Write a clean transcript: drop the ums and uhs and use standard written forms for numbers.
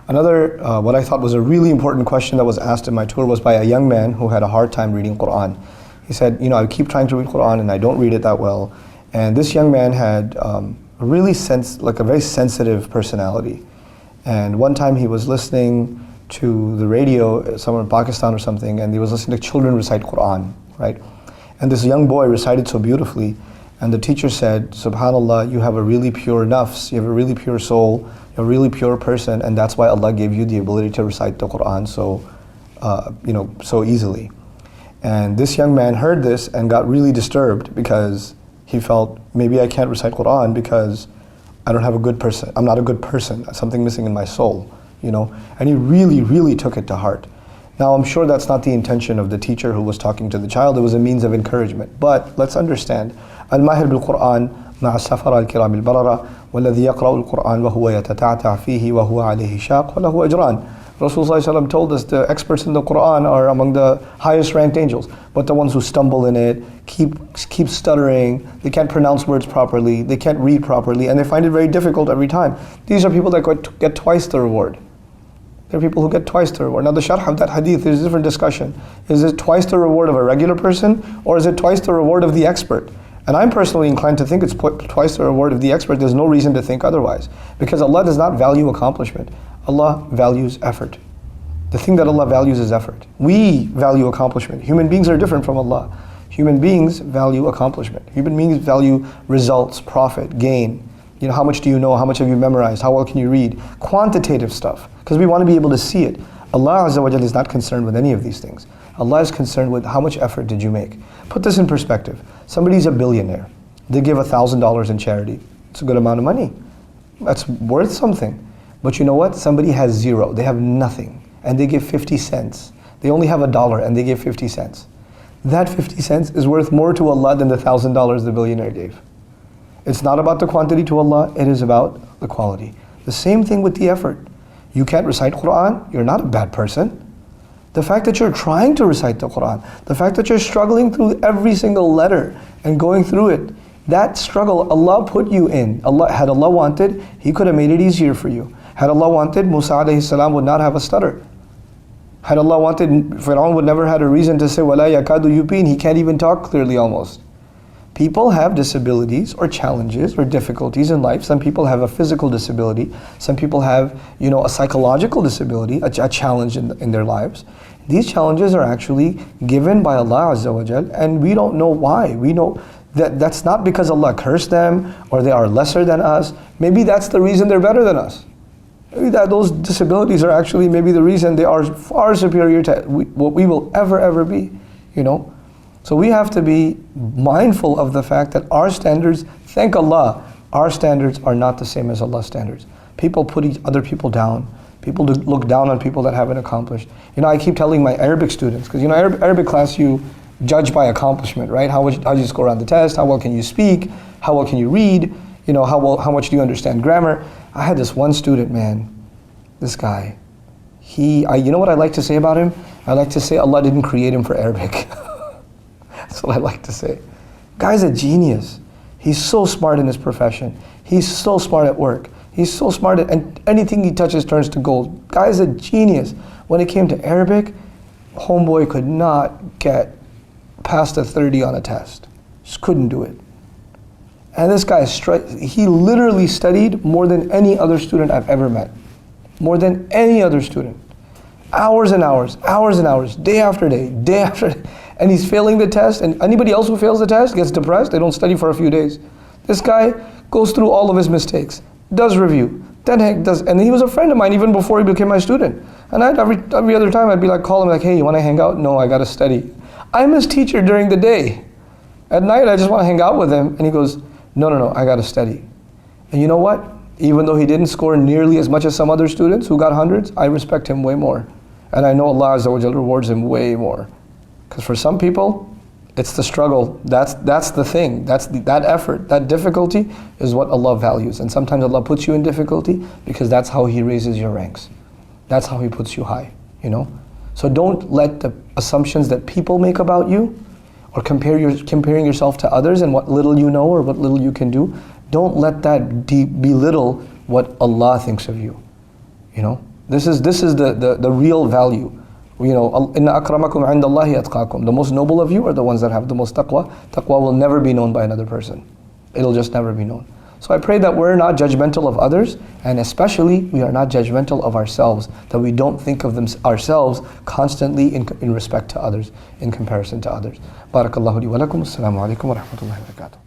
Another, what I thought was a really important question that was asked in my tour was by a young man who had a hard time reading Quran. He said, I keep trying to read Quran and I don't read it that well. And this young man had a very sensitive personality. And one time he was listening to the radio somewhere in Pakistan or something, and he was listening to children recite Quran, right? And this young boy recited so beautifully, and the teacher said, "Subhanallah, you have a really pure nafs, you have a really pure soul, you're a really pure person, and that's why Allah gave you the ability to recite the Quran so easily." And this young man heard this and got really disturbed because he felt, maybe I can't recite Quran because I'm not a good person, something missing in my soul, and he really, really took it to heart. Now I'm sure that's not the intention of the teacher who was talking to the child. It was a means of encouragement. But let's understand, al-mahir bil-Quran مع السفر الكرام البررة والذي يقرأ القرآن وهو يتتعتع فيه وهو عليه شاق وله أجران. Rasulullah told us the experts in the Quran are among the highest ranked angels, but the ones who stumble in it, keep stuttering, they can't pronounce words properly, they can't read properly, and they find it very difficult every time. These are people that get twice the reward. There are people who get twice the reward. Now the sharh of that hadith, there's a different discussion. Is it twice the reward of a regular person, or is it twice the reward of the expert? And I'm personally inclined to think it's twice the reward of the expert. There's no reason to think otherwise. Because Allah does not value accomplishment. Allah values effort. The thing that Allah values is effort. We value accomplishment. Human beings are different from Allah. Human beings value accomplishment. Human beings value results, profit, gain. How much do you know? How much have you memorized? How well can you read? Quantitative stuff. Because we want to be able to see it. Allah Azza wa Jalla is not concerned with any of these things. Allah is concerned with how much effort did you make. Put this in perspective. Somebody's a billionaire. They give $1,000 in charity. It's a good amount of money. That's worth something. But you know what? Somebody has zero. They have nothing. And they give 50 cents. They only have $1 and they give 50 cents. That 50 cents is worth more to Allah than the $1,000 the billionaire gave. It's not about the quantity to Allah, it is about the quality. The same thing with the effort. You can't recite Quran, you're not a bad person. The fact that you're trying to recite the Quran, the fact that you're struggling through every single letter and going through it, that struggle Allah put you in. Had Allah wanted, He could have made it easier for you. Had Allah wanted, Musa alayhi salam would not have a stutter. Had Allah wanted, Fir'aun would never had a reason to say, وَلَا يَكَادُ يُبِينَ. He can't even talk clearly almost. People have disabilities or challenges or difficulties in life. Some people have a physical disability. Some people have, a psychological disability, a challenge in their lives. These challenges are actually given by Allah Azza wa Jal, and we don't know why. We know that that's not because Allah cursed them or they are lesser than us. Maybe that's the reason they're better than us. Maybe that those disabilities are actually maybe the reason they are far superior to what we will ever be, So we have to be mindful of the fact that our standards, thank Allah, our standards are not the same as Allah's standards. People put other people down. People look down on people that haven't accomplished. I keep telling my Arabic students, because Arabic class you judge by accomplishment, right? How do you score on the test? How well can you speak? How well can you read? How much do you understand grammar? I had this one student, man, this guy. You know what I like to say about him? I like to say Allah didn't create him for Arabic. That's what I like to say. Guy's a genius. He's so smart in his profession. He's so smart at work. He's so smart and anything he touches turns to gold. Guy's a genius. When it came to Arabic, homeboy could not get past a 30 on a test. Just couldn't do it. And this guy, he literally studied more than any other student I've ever met. More than any other student. Hours and hours, day after day, and he's failing the test, and anybody else who fails the test gets depressed, they don't study for a few days. This guy goes through all of his mistakes, does review, and he was a friend of mine even before he became my student. And every other time I'd be like, call him like, hey, you want to hang out? No, I got to study. I'm his teacher during the day. At night I just want to hang out with him, and he goes, no, I got to study. And you know what? Even though he didn't score nearly as much as some other students who got hundreds, I respect him way more. And I know Allah Azza wa Jalla rewards him way more. Because for some people, it's the struggle. That's the thing. That effort, that difficulty is what Allah values. And sometimes Allah puts you in difficulty because that's how He raises your ranks. That's how He puts you high, So don't let the assumptions that people make about you or comparing yourself to others and what little you know or what little you can do, don't let that belittle what Allah thinks of you, This is the real value. You know, inna akramakum indallahi atqakum. The most noble of you are the ones that have the most taqwa. Taqwa will never be known by another person. It'll just never be known. So I pray that we're not judgmental of others, and especially we are not judgmental of ourselves, that we don't think of ourselves constantly in respect to others, in comparison to others. Barakallahu li wa lakum. Assalamu alaikum wa rahmatullahi wa barakatuh.